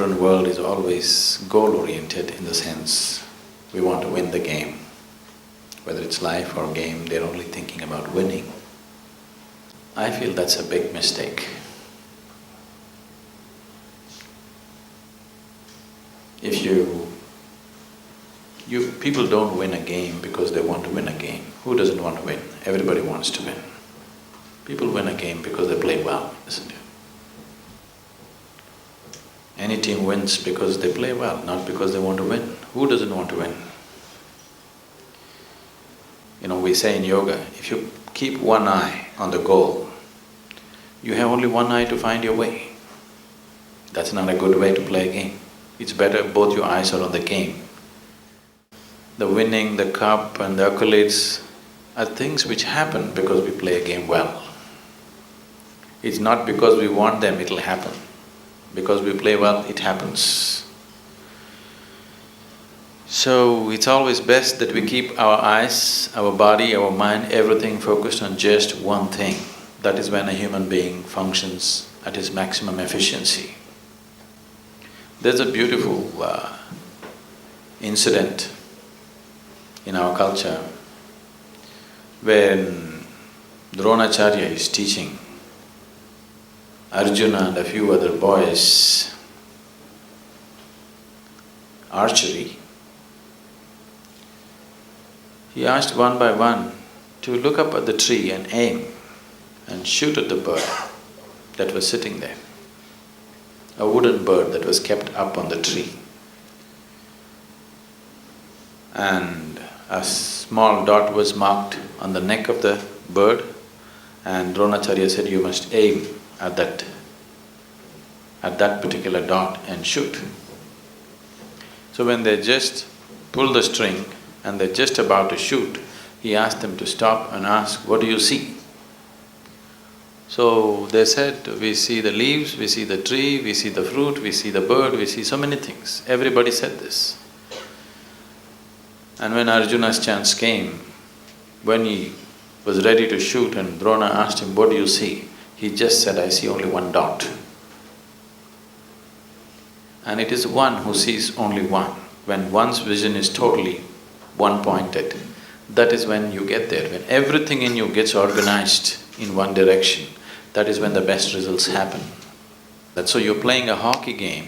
modern world is always goal-oriented in the sense we want to win the game. Whether it's life or game, they're only thinking about winning. I feel that's a big mistake. If people don't win a game because they want to win a game. Who doesn't want to win? Everybody wants to win. People win a game because they play well, isn't it? Any team wins because they play well, not because they want to win. Who doesn't want to win? We say in yoga, if you keep one eye on the goal, you have only one eye to find your way. That's not a good way to play a game. It's better both your eyes are on the game. The winning, the cup and the accolades are things which happen because we play a game well. It's not because we want them, it'll happen. Because we play well, it happens. So, it's always best that we keep our eyes, our body, our mind, everything focused on just one thing. That is when a human being functions at his maximum efficiency. There's a beautiful incident in our culture when Dronacharya is teaching Arjuna and a few other boys archery. He asked one by one to look up at the tree and aim and shoot at the bird that was sitting there, a wooden bird that was kept up on the tree. And a small dot was marked on the neck of the bird, and Dronacharya said, you must aim at that particular dot and shoot. So when they just pulled the string and they're just about to shoot, he asked them to stop and ask, what do you see? So they said, we see the leaves, we see the tree, we see the fruit, we see the bird, we see so many things. Everybody said this. And when Arjuna's chance came, when he was ready to shoot and Drona asked him, what do you see? He just said, I see only one dot. And it is one who sees only one. When one's vision is totally one-pointed, that is when you get there. When everything in you gets organized in one direction, that is when the best results happen. So you're playing a hockey game.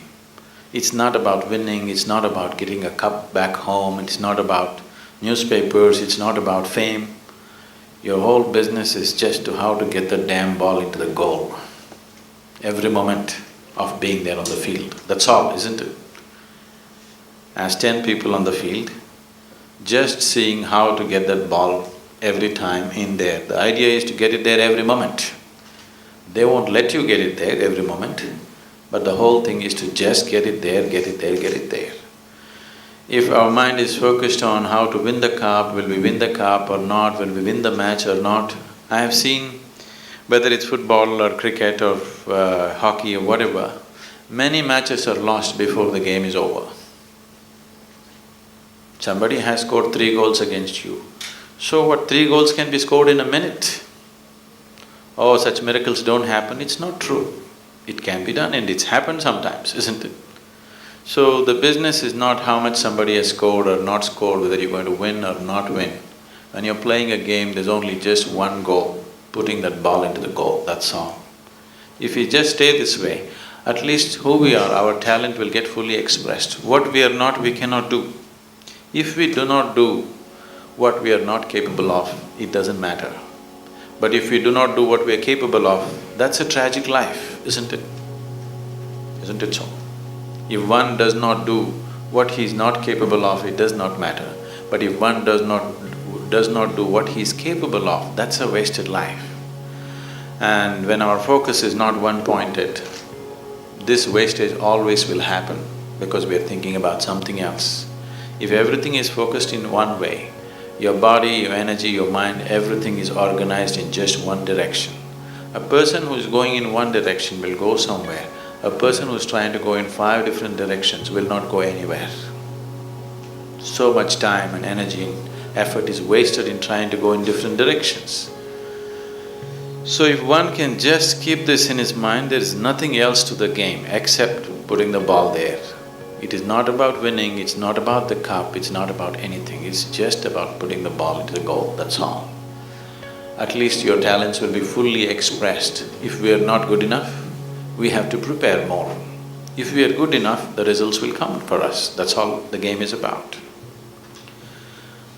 It's not about winning, it's not about getting a cup back home, it's not about newspapers, it's not about fame. Your whole business is just to how to get the damn ball into the goal. Every moment of being there on the field, that's all, isn't it? As 10 people on the field, just seeing how to get that ball every time in there. The idea is to get it there every moment. They won't let you get it there every moment, but the whole thing is to just get it there, get it there, get it there. If our mind is focused on how to win the cup, will we win the cup or not, will we win the match or not? I have seen, whether it's football or cricket or hockey or whatever, many matches are lost before the game is over. Somebody has scored 3 goals against you. So what, 3 goals can be scored in a minute? Oh, such miracles don't happen, it's not true. It can be done and it's happened sometimes, isn't it? So the business is not how much somebody has scored or not scored, whether you're going to win or not win. When you're playing a game, there's only just one goal, putting that ball into the goal, that's all. If we just stay this way, at least who we are, our talent will get fully expressed. What we are not, we cannot do. If we do not do what we are not capable of, it doesn't matter. But if we do not do what we are capable of, that's a tragic life, isn't it? Isn't it so? If one does not do what he is not capable of, it does not matter. But if one does not do what he is capable of, that's a wasted life. And when our focus is not one-pointed, this wastage always will happen because we are thinking about something else. If everything is focused in one way, your body, your energy, your mind, everything is organized in just one direction. A person who is going in one direction will go somewhere. A person who is trying to go in 5 different directions will not go anywhere. So much time and energy and effort is wasted in trying to go in different directions. So if one can just keep this in his mind, there is nothing else to the game except putting the ball there. It is not about winning, it's not about the cup, it's not about anything, it's just about putting the ball into the goal, that's all. At least your talents will be fully expressed. If we are not good enough, we have to prepare more. If we are good enough, the results will come for us, that's all the game is about.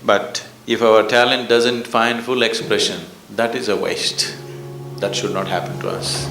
But if our talent doesn't find full expression, that is a waste. That should not happen to us.